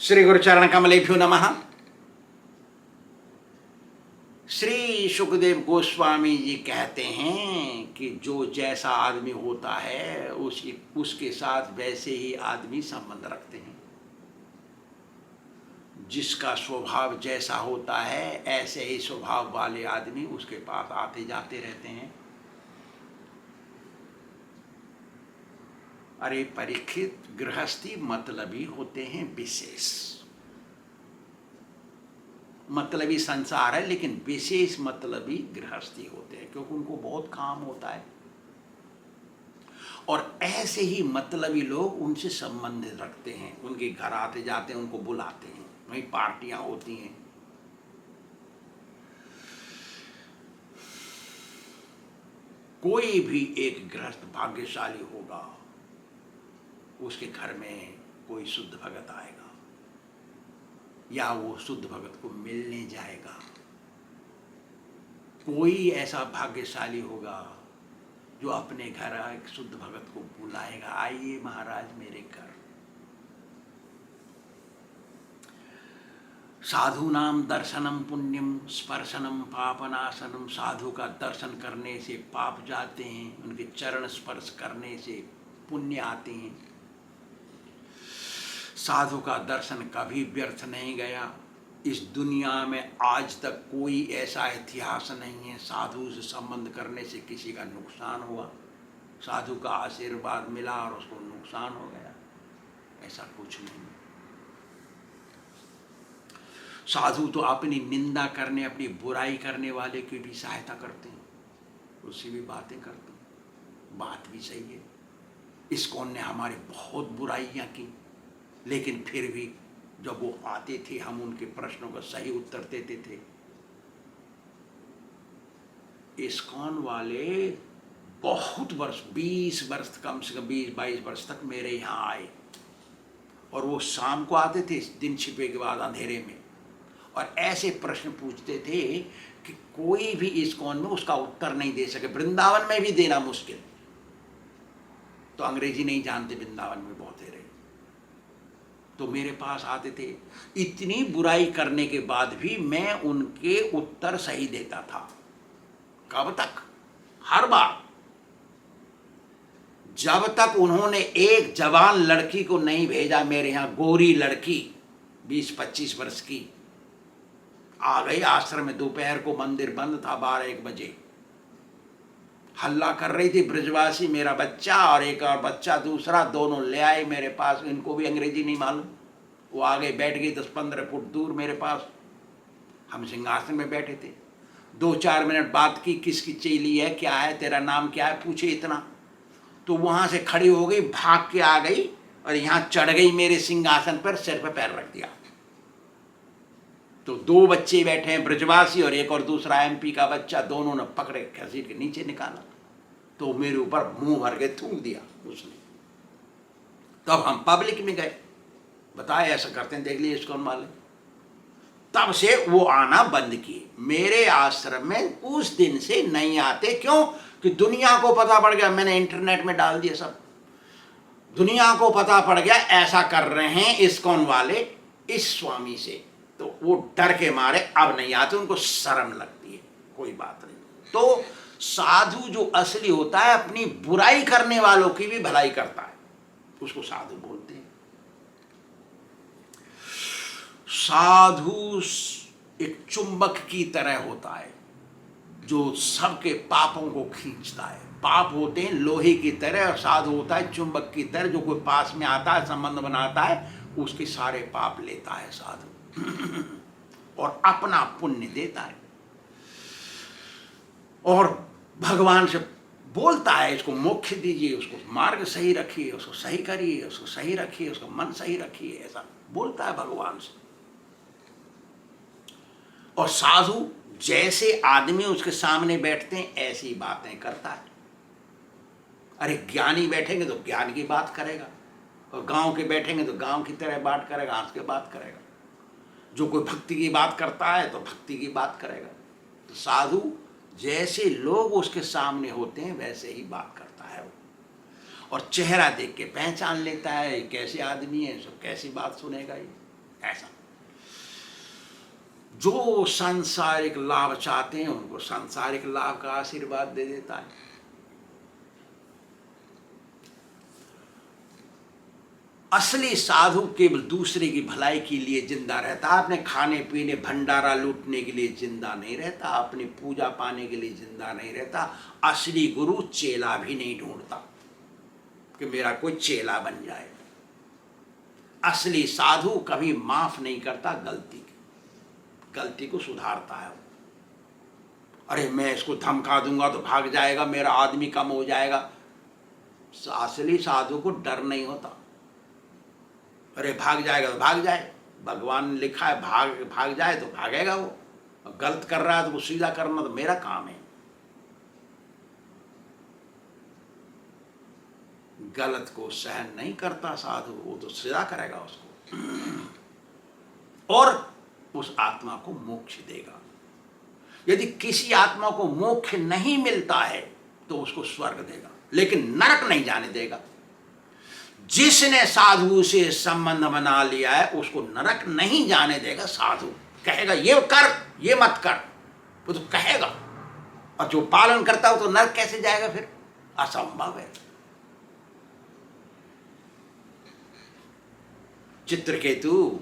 श्री गुरुचरण कमलेभ्यो नमः। श्री सुखदेव गोस्वामी जी कहते हैं कि जो जैसा आदमी होता है उसके साथ वैसे ही आदमी संबंध रखते हैं। जिसका स्वभाव जैसा होता है ऐसे ही स्वभाव वाले आदमी उसके पास आते जाते रहते हैं। अरे परीक्षित, गृहस्थी मतलबी होते हैं विशेष। मतलबी संसार है लेकिन विशेष मतलबी गृहस्थी होते हैं, क्योंकि उनको बहुत काम होता है। और ऐसे ही मतलबी लोग उनसे संबंध रखते हैं, उनके घर आते जाते हैं, उनको बुलाते हैं, वहीं पार्टियां होती हैं। कोई भी एक गृहस्थ भाग्यशाली होगा, उसके घर में कोई शुद्ध भगत आएगा या वो शुद्ध भगत को मिलने जाएगा। कोई ऐसा भाग्यशाली होगा जो अपने घर एक शुद्ध भगत को बुलाएगा, आइए महाराज मेरे घर। साधु नाम दर्शनम पुण्यम स्पर्शनम पापनाशनम। साधु का दर्शन करने से पाप जाते हैं, उनके चरण स्पर्श करने से पुण्य आते हैं। साधु का दर्शन कभी व्यर्थ नहीं गया। इस दुनिया में आज तक कोई ऐसा इतिहास नहीं है साधु से संबंध करने से किसी का नुकसान हुआ, साधु का आशीर्वाद मिला और उसको नुकसान हो गया, ऐसा कुछ नहीं। साधु तो अपनी निंदा करने, अपनी बुराई करने वाले की भी सहायता करते हैं, उससे भी बातें करते हैं। बात भी सही है। इस्कॉन ने हमारी बहुत बुराइयां की, लेकिन फिर भी जब वो आते थे हम उनके प्रश्नों का सही उत्तर देते थे। इस्कॉन वाले बहुत वर्ष, 20 वर्ष, कम से कम 20-22 वर्ष तक मेरे यहाँ आए, और वो शाम को आते थे दिन छिपे के बाद अंधेरे में, और ऐसे प्रश्न पूछते थे कि कोई भी इस्कॉन में उसका उत्तर नहीं दे सके। वृंदावन में भी देना मुश्किल, तो अंग्रेजी नहीं जानते, वृंदावन में बहुत है, तो मेरे पास आते थे। इतनी बुराई करने के बाद भी मैं उनके उत्तर सही देता था। कब तक? हर बार। जब तक उन्होंने एक जवान लड़की को नहीं भेजा मेरे यहाँ, गोरी लड़की 20-25 वर्ष की आ गई आश्रम में। दोपहर को मंदिर बंद था, 12-1 बजे हल्ला कर रही थी ब्रजवासी, मेरा बच्चा और एक और बच्चा दूसरा, दोनों ले आए मेरे पास। इनको भी अंग्रेजी नहीं मालूम। वो आगे बैठ गई 10-15 फुट दूर मेरे पास। हम सिंहासन में बैठे थे। 2-4 मिनट बात की, किसकी चेली है, क्या है, तेरा नाम क्या है, पूछे इतना। तो वहाँ से खड़ी हो गई, भाग के आ गई और यहाँ चढ़ गई मेरे सिंहासन पर, सिर पर पैर रख दिया। तो 2 बच्चे बैठे हैं, ब्रजवासी और एक और दूसरा MP का बच्चा, दोनों ने पकड़े घसीट के नीचे निकाला। तो मेरे ऊपर मुंह भर के थूक दिया उसने। तब हम पब्लिक में गए, बताए ऐसा करते हैं, देख लिए इस्कॉन वाले। तब से वो आना बंद किए। मेरे आश्रम में उस दिन से नहीं आते। क्यों? कि दुनिया को पता पड़ गया, मैंने इंटरनेट में डाल दिया सब, दुनिया को पता पड़ गया ऐसा कर रहे हैं इस्कॉन वाले इस स्वामी से, तो वो डर के मारे अब नहीं आते, उनको शर्म लगती है। कोई बात नहीं। तो साधु जो असली होता है अपनी बुराई करने वालों की भी भलाई करता है, उसको साधु बोलते हैं। साधु एक चुंबक की तरह होता है जो सबके पापों को खींचता है। पाप होते हैं लोहे की तरह और साधु होता है चुंबक की तरह, जो कोई पास में आता है, संबंध बनाता है, उसके सारे पाप लेता है साधु और अपना पुण्य देता है। और भगवान से बोलता है, इसको मोक्ष दीजिए, उसको मार्ग सही रखिए, उसको सही करिए, उसको सही रखिए, उसका मन सही रखिए, ऐसा बोलता है भगवान से। और साधु जैसे आदमी उसके सामने बैठते हैं ऐसी बातें करता है। अरे ज्ञानी बैठेंगे तो ज्ञान की बात करेगा, और गांव के बैठेंगे तो गांव की तरह बात करेगा, हंस के बात करेगा। जो कोई भक्ति की बात करता है तो भक्ति की बात करेगा। तो साधु जैसे लोग उसके सामने होते हैं वैसे ही बात करता है वो, और चेहरा देख के पहचान लेता है कैसे आदमी है, सब कैसी बात सुनेगा ये। ऐसा जो सांसारिक लाभ चाहते हैं उनको सांसारिक लाभ का आशीर्वाद दे देता है। असली साधु केवल दूसरे की भलाई के लिए जिंदा रहता है, अपने खाने पीने भंडारा लूटने के लिए जिंदा नहीं रहता, अपनी पूजा पाने के लिए जिंदा नहीं रहता। असली गुरु चेला भी नहीं ढूंढता कि मेरा कोई चेला बन जाए। असली साधु कभी माफ नहीं करता गलती को सुधारता है। अरे मैं इसको धमका दूंगा तो भाग जाएगा, मेरा आदमी कम हो जाएगा। असली साधु को डर नहीं होता। अरे भाग जाएगा तो भाग जाए, भगवान ने लिखा है भाग जाए तो भागेगा वो। गलत कर रहा है तो वो सीधा करना तो मेरा काम है। गलत को सहन नहीं करता साधु, वो तो सीधा करेगा उसको और उस आत्मा को मोक्ष देगा। यदि किसी आत्मा को मोक्ष नहीं मिलता है तो उसको स्वर्ग देगा, लेकिन नरक नहीं जाने देगा। जिसने साधु से संबंध बना लिया है उसको नरक नहीं जाने देगा। साधु कहेगा ये कर ये मत कर, वो तो कहेगा, और जो पालन करता हो तो नरक कैसे जाएगा? फिर असंभव है। चित्रकेतु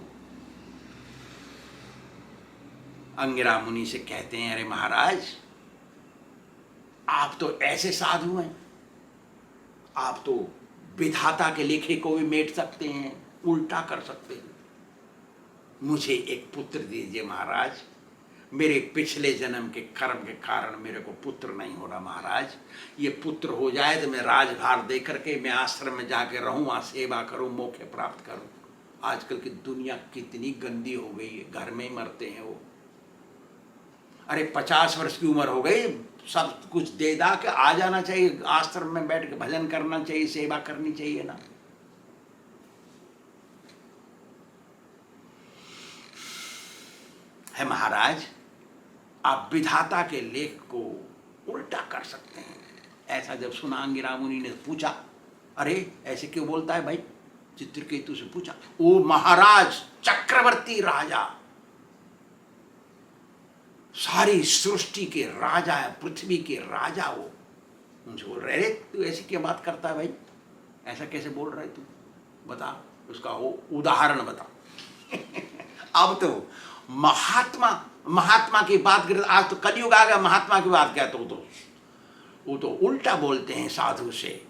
अंगिरा मुनि से कहते हैं, अरे महाराज आप तो ऐसे साधु हैं, आप तो विधाता के लिखे को भी मेट सकते हैं, उल्टा कर सकते हैं। मुझे एक पुत्र दीजिए महाराज, मेरे पिछले जन्म के कर्म के कारण मेरे को पुत्र नहीं हो रहा महाराज। ये पुत्र हो जाए तो मैं राजभार दे करके मैं आश्रम में जाके रहूं, वहां सेवा करूं, मोक्ष प्राप्त करूं। आजकल की दुनिया कितनी गंदी हो गई है, घर में ही मरते हैं वो। अरे 50 वर्ष की उम्र हो गई, सब कुछ दे दा के आ जाना चाहिए, आश्रम में बैठ के भजन करना चाहिए, सेवा करनी चाहिए ना। है महाराज, आप विधाता के लेख को उल्टा कर सकते हैं। ऐसा जब सुना अंगिरा मुनि ने पूछा, अरे ऐसे क्यों बोलता है भाई? चित्रकेतु से पूछा। ओ महाराज, चक्रवर्ती राजा, सारी सृष्टि के राजा है, पृथ्वी के राजा वो। उनसे बोल रहे, तू ऐसी क्या बात करता है भाई? ऐसा कैसे बोल रहा है तू? बता, उसका वो उदाहरण बता। अब तो महात्मा की बात कर, आज तो कलयुग आ गया, महात्मा की बात कहते हो तो वो तो उल्टा बोलते हैं, साधु से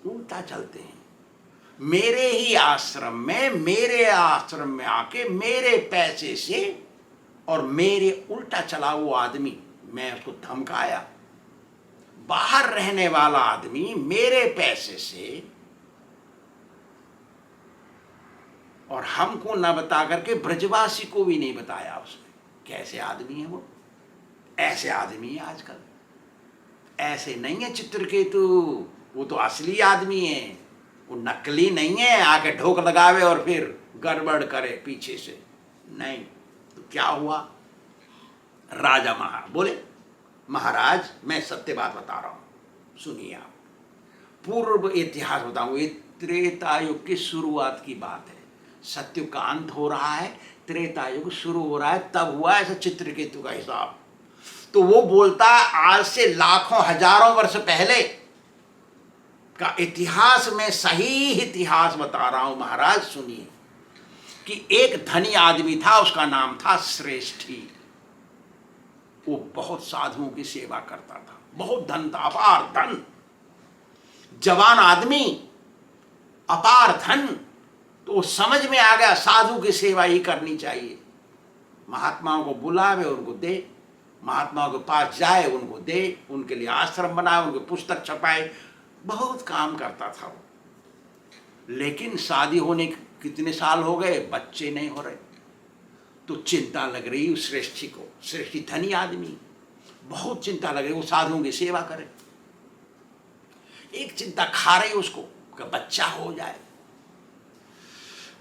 उल्टा चलते हैं। मेरे ही आश्रम में, मेरे आश्रम में आके मेरे पैसे से और मेरे उल्टा चला वो आदमी, मैं उसको धमकाया। बाहर रहने वाला आदमी मेरे पैसे से और हमको न बता करके ब्रजवासी को भी नहीं बताया उसने। कैसे आदमी है वो? ऐसे आदमी है आजकल। ऐसे नहीं है चित्रकेतु, वो तो असली आदमी है, वो नकली नहीं है आके ढोक लगावे और फिर गड़बड़ करे पीछे से। नहीं तो क्या हुआ? राजा बोले, महाराज मैं सत्य बात बता रहा हूं, सुनिए आप। पूर्व इतिहास बताऊं, ये त्रेता युग की शुरुआत की बात है। सत्युग का अंत हो रहा है, त्रेता युग शुरू हो रहा है, तब हुआ ऐसा चित्रकेतु का हिसाब। तो वो बोलता आज से लाखों हजारों वर्ष पहले का इतिहास में सही इतिहास बता रहा हूं महाराज, सुनिए। कि एक धनी आदमी था, उसका नाम था श्रेष्ठी। वो बहुत साधुओं की सेवा करता था, बहुत धन था, अपार धन, जवान आदमी, अपार धन। तो समझ में आ गया साधु की सेवा ही करनी चाहिए। महात्माओं को बुलावे, उनको दे, महात्माओं के पास जाए, उनको दे, उनके लिए आश्रम बनाए, उनके पुस्तक छपाए, बहुत काम करता था वो। लेकिन शादी होने कितने साल हो गए, बच्चे नहीं हो रहे। तो चिंता लग रही उस श्रेष्ठी को। श्रेष्ठी धनी आदमी, बहुत चिंता लग रही वो साधुओं की सेवा करे। एक चिंता खा रही उसको कि बच्चा हो जाए।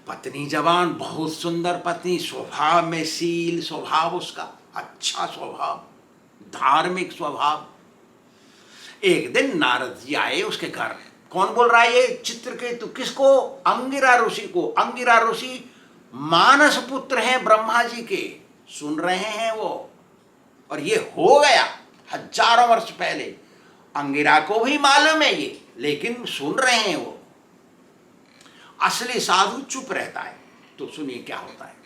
पत्नी जवान, बहुत सुंदर पत्नी, स्वभाव में शील स्वभाव उसका, अच्छा स्वभाव, धार्मिक स्वभाव। एक दिन नारद जी आए उसके घर। कौन बोल रहा है ये? चित्रकेतु। किसको? अंगिरा ऋषि को। अंगिरा ऋषि मानस पुत्र हैं ब्रह्मा जी के, सुन रहे हैं वो। और ये हो गया हजारों वर्ष पहले, अंगिरा को भी मालूम है ये, लेकिन सुन रहे हैं वो। असली साधु चुप रहता है। तो सुनिए क्या होता है।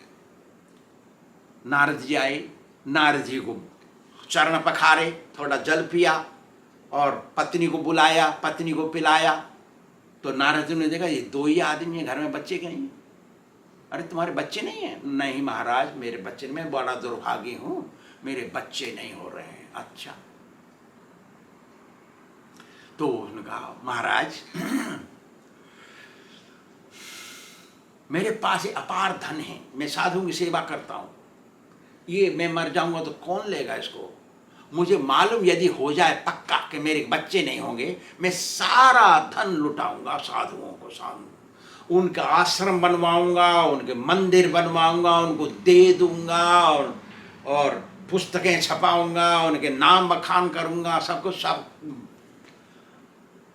नारद जी आए, नारद जी को चरण पखारे, थोड़ा जल पिया और पत्नी को बुलाया, पत्नी को पिलाया। तो नारद जी ने देखा ये दो ही आदमी है, घर में बच्चे के नहीं। अरे तुम्हारे बच्चे नहीं हैं? नहीं महाराज मेरे बच्चे, मैं बड़ा दुर्भागी हूं, मेरे बच्चे नहीं हो रहे हैं। अच्छा। तो उसने कहा महाराज मेरे पास अपार धन है, मैं साधुओं की सेवा करता हूं, ये मैं मर जाऊंगा तो कौन लेगा इसको? मुझे मालूम यदि हो जाए पक्का कि मेरे बच्चे नहीं होंगे, मैं सारा धन लुटाऊंगा साधुओं को, साधु उनका आश्रम बनवाऊंगा, उनके मंदिर बनवाऊंगा, उनको दे दूंगा और पुस्तकें छपाऊंगा, उनके नाम बखान करूंगा, सब कुछ, सब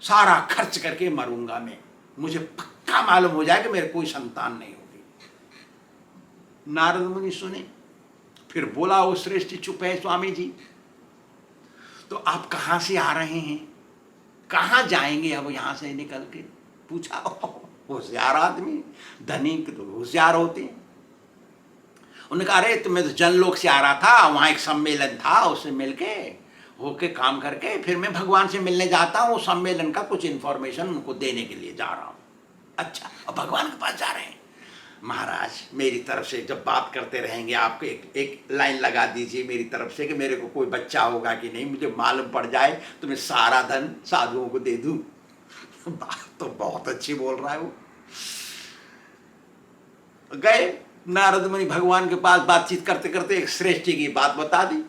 सारा खर्च करके मरूंगा मैं। मुझे पक्का मालूम हो जाए कि मेरे कोई संतान नहीं होगी। नारद मुनि सुने, फिर बोला वो श्रेष्ठ चुप है स्वामी जी। तो आप कहाँ से आ रहे हैं, कहाँ जाएंगे अब यहाँ से निकल के? पूछा। होशियार आदमी, धनिक तो होशियार होते हैं। उन्होंने कहा अरे तो मैं तो जनलोक से आ रहा था, वहाँ एक सम्मेलन था, उससे मिलके होके काम करके फिर मैं भगवान से मिलने जाता हूँ, सम्मेलन का कुछ इन्फॉर्मेशन उनको देने के लिए जा रहा हूँ। अच्छा, अब भगवान के पास जा रहे हैं? महाराज मेरी तरफ से जब बात करते रहेंगे आपको एक लाइन लगा दीजिए मेरी तरफ से कि मेरे को कोई बच्चा होगा कि नहीं, मुझे मालूम पड़ जाए तो मैं सारा धन साधुओं को दे दूं। बात तो बहुत अच्छी बोल रहा है वो। गए नारद मुनि भगवान के पास, बातचीत करते करते एक श्रेष्ठी की बात बता दी।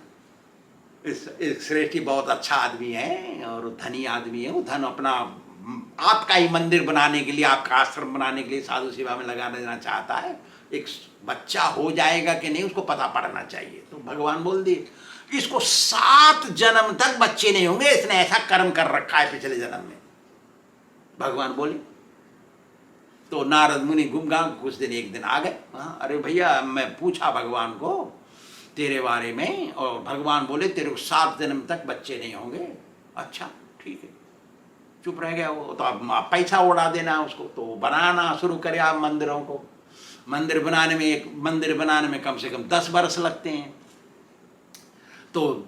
इस श्रेष्ठी बहुत अच्छा आदमी है और धनी आदमी है, वो धन अपना आपका ही मंदिर बनाने के लिए, आपका आश्रम बनाने के लिए साधु सेवा में लगा देना चाहता है। एक बच्चा हो जाएगा कि नहीं उसको पता पड़ना चाहिए। तो भगवान बोल दिए इसको 7 जन्म तक बच्चे नहीं होंगे, इसने ऐसा कर्म कर रखा है पिछले जन्म में। भगवान बोले। तो नारद मुनि घूमगा, कुछ दिन एक दिन आ गए। अरे भैया मैं पूछा भगवान को तेरे बारे में, और भगवान बोले तेरे को 7 जन्म तक बच्चे नहीं होंगे। अच्छा ठीक है, चुप रह गया वो। तो अब पैसा उड़ा देना उसको, तो बनाना शुरू करे आप मंदिरों को। मंदिर बनाने में, एक मंदिर बनाने में कम से कम 10 वर्ष लगते हैं। तो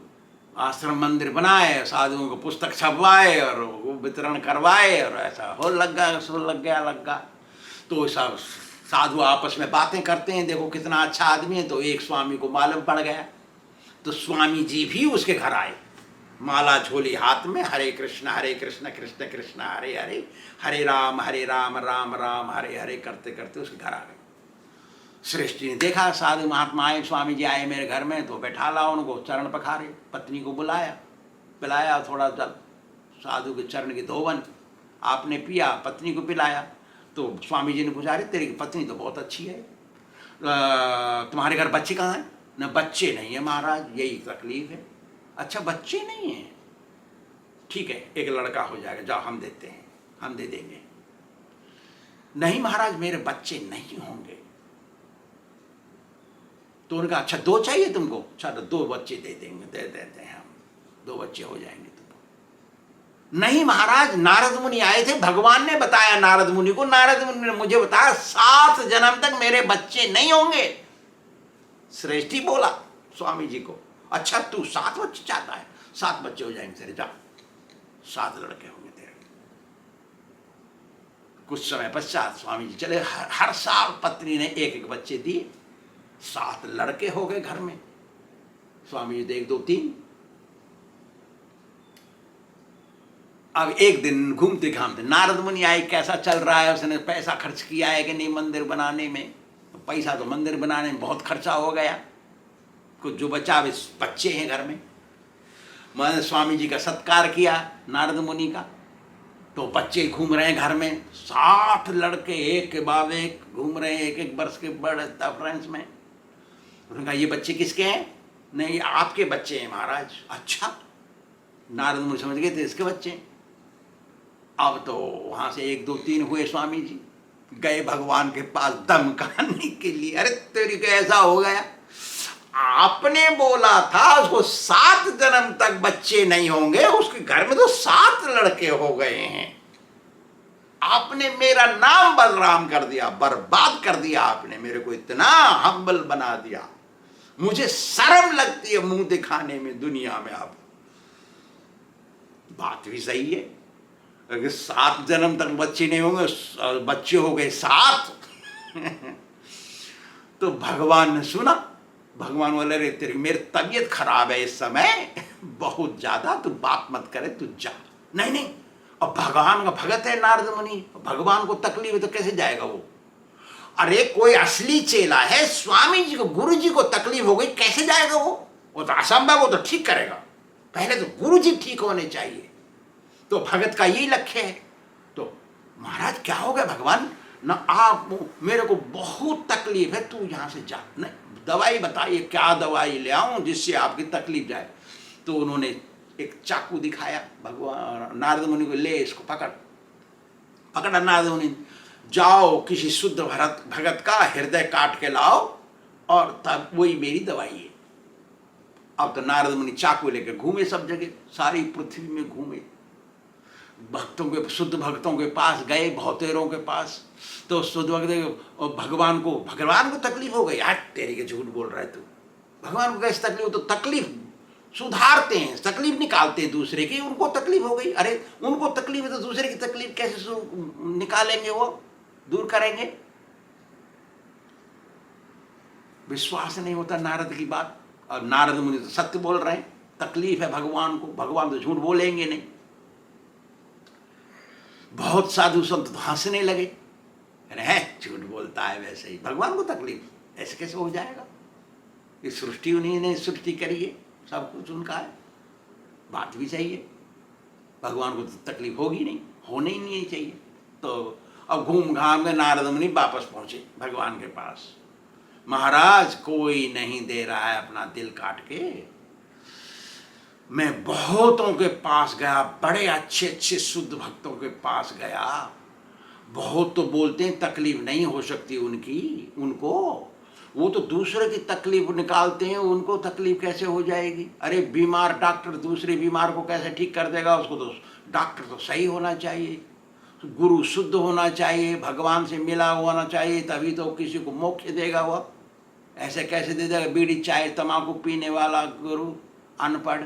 आश्रम मंदिर बनाए, साधुओं को पुस्तक छपवाए और वो वितरण करवाए, और ऐसा हो लग गया। तो सब साधु आपस में बातें करते हैं, देखो कितना अच्छा आदमी है। तो एक स्वामी को मालूम पड़ गया, तो स्वामी जी भी उसके घर आए, माला झोली हाथ में, हरे कृष्ण कृष्ण कृष्ण हरे हरे, हरे राम राम राम हरे हरे करते करते उसके घर आ गए। श्रेष्ठी ने देखा साधु महात्मा आए, स्वामी जी आए मेरे घर में, तो बैठा ला उनको, चरण पखारे, पत्नी को बुलाया, पिलाया थोड़ा जल, साधु के चरण की धोवन आपने पिया, पत्नी को पिलाया। तो स्वामी जी ने पूछा अरे तेरी पत्नी तो बहुत अच्छी है, तुम्हारे घर बच्चे कहाँ हैं? न बच्चे नहीं है महाराज, यही तकलीफ है। अच्छा बच्चे नहीं हैं, ठीक है एक लड़का हो जाएगा, जाओ हम देते हैं, हम दे देंगे। नहीं महाराज मेरे बच्चे नहीं होंगे। तो उनका अच्छा 2 चाहिए तुमको? अच्छा तो 2 बच्चे दे देंगे, दे देते हैं हम, 2 बच्चे हो जाएंगे तुमको। नहीं महाराज नारद मुनि आए थे, भगवान ने बताया नारद मुनि को, नारद मुनि ने मुझे बताया 7 जन्म तक मेरे बच्चे नहीं होंगे। श्रेष्ठी बोला स्वामी जी को अच्छा तू 7 बच्चे चाहता है, 7 बच्चे हो जाएंगे तेरे, जा 7 लड़के होंगे तेरे। कुछ समय पश्चात स्वामी जी चले, हर साल पत्नी ने एक एक बच्चे दिए, 7 लड़के हो गए घर में। स्वामी जी 1 2 3। अब एक दिन घूमते घामते नारद मुनि आए, कैसा चल रहा है, उसने पैसा खर्च किया है कि नहीं मंदिर बनाने में? पैसा तो मंदिर बनाने में बहुत खर्चा हो गया, कुछ जो बचा बच्चे हैं घर में। मैंने स्वामी जी का सत्कार किया नारद मुनि का, तो बच्चे घूम रहे हैं घर में, 7 लड़के एक के बाद एक घूम रहे हैं, 1 वर्ष के बड़े फ्रेंड्स में। उन्होंने कहा ये बच्चे किसके हैं? नहीं आपके बच्चे हैं महाराज। अच्छा, नारद मुनि समझ गए थे इसके बच्चे। अब तो वहाँ से 1 2 3 हुए स्वामी जी, गए भगवान के पास धमकाने के लिए। अरे तेरी को ऐसा हो गया, आपने बोला था उसको 7 जन्म तक बच्चे नहीं होंगे, उसके घर में तो 7 लड़के हो गए हैं। आपने मेरा नाम बदनाम कर दिया, बर्बाद कर दिया, आपने मेरे को इतना हम्बल बना दिया, मुझे शर्म लगती है मुंह दिखाने में दुनिया में। आप बात भी सही है, अगर 7 जन्म तक बच्चे नहीं होंगे, बच्चे हो गए 7 तो भगवान ने सुना, भगवान बोले रे तेरी मेरी तबीयत खराब है इस समय बहुत ज्यादा, तू बात मत करे, तू जा। नहीं नहीं, अब भगवान का भगत है नारद मुनि, भगवान को तकलीफ है तो कैसे जाएगा वो? अरे कोई असली चेला है, स्वामी जी को, गुरु जी को तकलीफ हो गई, कैसे जाएगा वो तो असंभव, वो तो ठीक करेगा, पहले तो गुरु जी ठीक होने चाहिए। तो भगत का यही लक्ष्य है। तो महाराज क्या हो गया भगवान ना, आप मेरे को बहुत तकलीफ है, तू यहां से जा, नहीं दवाई बताइए, क्या दवाई ले आऊं जिससे आपकी तकलीफ जाए? तो उन्होंने एक चाकू दिखाया भगवान नारद मुनि को, ले इसको पकड़ा नारद मुनि, जाओ किसी शुद्ध भगत का हृदय काट के लाओ और तब वही मेरी दवाई है। अब तो नारद मुनि चाकू लेकर घूमे सब जगह, सारी पृथ्वी में घूमे, भक्तों के, शुद्ध भक्तों के पास गए, भौतेरों के पास। तो शुद्ध भक्त भगवान को तकलीफ हो गई। आज तेरी के झूठ बोल रहा है तू, भगवान को कैसे तकलीफ? तो तकलीफ सुधारते हैं, तकलीफ निकालते हैं दूसरे की, उनको तकलीफ हो गई। अरे उनको तकलीफ है तो दूसरे की तकलीफ कैसे निकालेंगे, वो दूर करेंगे? विश्वास नहीं होता नारद की बात। और नारद मुनि तो सत्य बोल रहे हैं, तकलीफ है भगवान को, भगवान तो झूठ बोलेंगे नहीं। बहुत साधु संत तो हंसने लगे, अरे झूठ बोलता है, वैसे ही भगवान को तकलीफ, ऐसे कैसे हो जाएगा? ये सृष्टि उन्हीं ने सृष्टि करी है, सब कुछ उनका है। बात भी सही है, भगवान को तो तकलीफ होगी नहीं, होने ही नहीं चाहिए। तो अब घूम घाम के नारद मुनि वापस पहुंचे भगवान के पास। महाराज कोई नहीं दे रहा है अपना दिल काट के, मैं बहुतों के पास गया, बड़े अच्छे अच्छे शुद्ध भक्तों के पास गया, बहुत तो बोलते हैं तकलीफ नहीं हो सकती उनको, वो तो दूसरे की तकलीफ निकालते हैं, उनको तकलीफ कैसे हो जाएगी? अरे बीमार डॉक्टर दूसरे बीमार को कैसे ठीक कर देगा? उसको तो डॉक्टर तो सही होना चाहिए, गुरु शुद्ध होना चाहिए, भगवान से मिला होना चाहिए, तभी तो किसी को मोक्ष देगा वो। ऐसे कैसे दे देगा बीड़ी चाय तम्बाकू पीने वाला गुरु अनपढ़?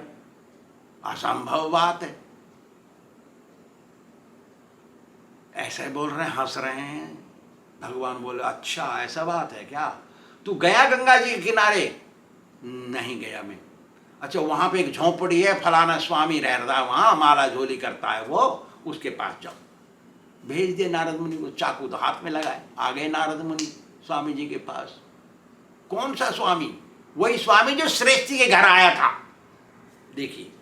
असंभव बात है। ऐसे बोल रहे हैं, हंस रहे हैं। भगवान बोले अच्छा ऐसा बात है क्या? तू गया गंगा जी के किनारे? नहीं गया मैं। अच्छा वहां पे एक झोंपड़ी है, फलाना स्वामी रह रहा है वहां, माला झोली करता है वो, उसके पास जाओ। भेज दे नारद मुनि को, चाकू तो हाथ में लगाए, आ गए नारद मुनि स्वामी जी के पास। कौन सा स्वामी? वही स्वामी जो श्रेष्ठी के घर आया था। देखिए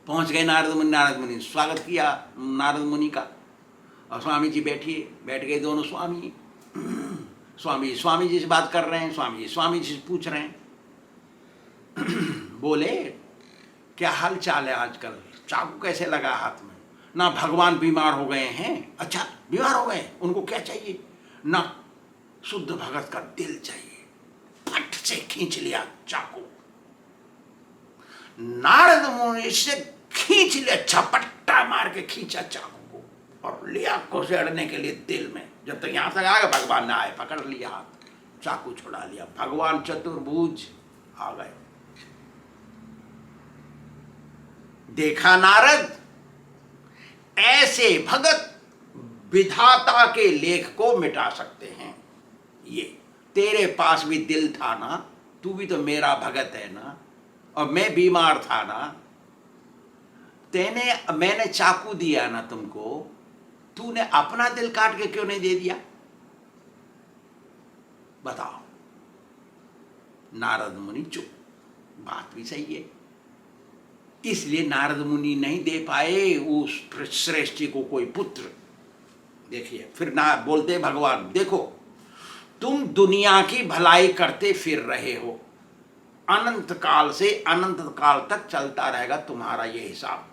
पहुंच गए नारद मुनि स्वागत किया नारद मुनि का, और स्वामी जी बैठ गए दोनों स्वामी। स्वामी जी से बात कर रहे हैं, स्वामी जी से पूछ रहे हैं। बोले क्या हाल चाल है आजकल? चाकू कैसे लगा हाथ में? ना भगवान बीमार हो गए हैं। अच्छा बीमार हो गए, उनको क्या चाहिए? ना शुद्ध भगत का दिल चाहिए। फट से खींच लिया चाकू, नारद मुनि से खींच लिया, झपट्टा मार के खींचा चाकू को और लिया घुसेड़ने के लिए दिल में। जब तक यहां तक आ गए भगवान ने आए, पकड़ लिया हाथ, चाकू छुड़ा लिया। भगवान चतुर्भुज आ गए। देखा नारद, ऐसे भगत विधाता के लेख को मिटा सकते हैं। ये तेरे पास भी दिल था ना, तू भी तो मेरा भगत है ना, और मैं बीमार था ना, मैंने चाकू दिया ना तुमको, तूने अपना दिल काट के क्यों नहीं दे दिया? बताओ। नारद मुनि चुप। बात भी सही है, इसलिए नारद मुनि नहीं दे पाए उस श्रेष्ठी को कोई पुत्र। देखिए फिर ना बोलते भगवान, देखो तुम दुनिया की भलाई करते फिर रहे हो, अनंत काल से अनंत काल तक चलता रहेगा तुम्हारा ये हिसाब।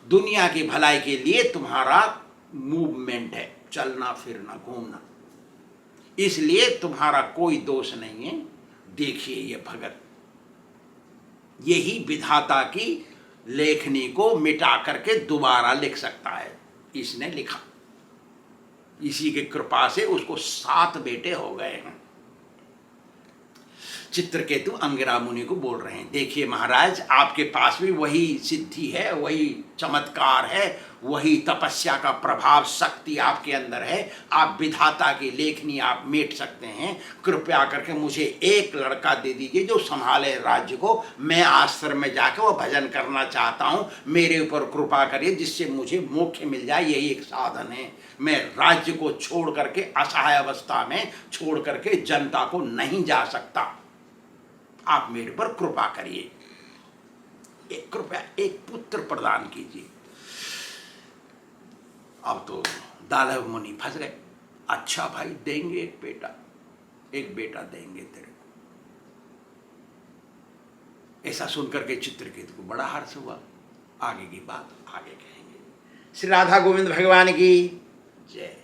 दुनिया की भलाई के लिए तुम्हारा मूवमेंट है, चलना फिरना घूमना। इसलिए तुम्हारा कोई दोष नहीं है। देखिए ये भगत यही विधाता की लेखनी को मिटा करके दोबारा लिख सकता है। इसने लिखा, इसी की कृपा से उसको 7 बेटे हो गए हैं। चित्रकेतु अंगिरा मुनि को बोल रहे हैं, देखिए महाराज आपके पास भी वही सिद्धि है, वही चमत्कार है, वही तपस्या का प्रभाव शक्ति आपके अंदर है। आप विधाता की लेखनी आप मेट सकते हैं। कृपया करके मुझे एक लड़का दे दीजिए जो संभाले राज्य को। मैं आश्रम में जाकर वो भजन करना चाहता हूँ। मेरे ऊपर कृपा करिए जिससे मुझे मोक्ष मिल जाए, यही एक साधन है। मैं राज्य को छोड़ करके असहाय अवस्था में छोड़ करके जनता को नहीं जा सकता। आप मेरे पर कृपा करिए, एक कृपया एक पुत्र प्रदान कीजिए। अब तो दानव मुनि फंस गए। अच्छा भाई देंगे एक बेटा देंगे तेरे को। ऐसा सुनकर के चित्रकेतु को बड़ा हर्ष हुआ। आगे की बात आगे कहेंगे। श्री राधा गोविंद भगवान की जय।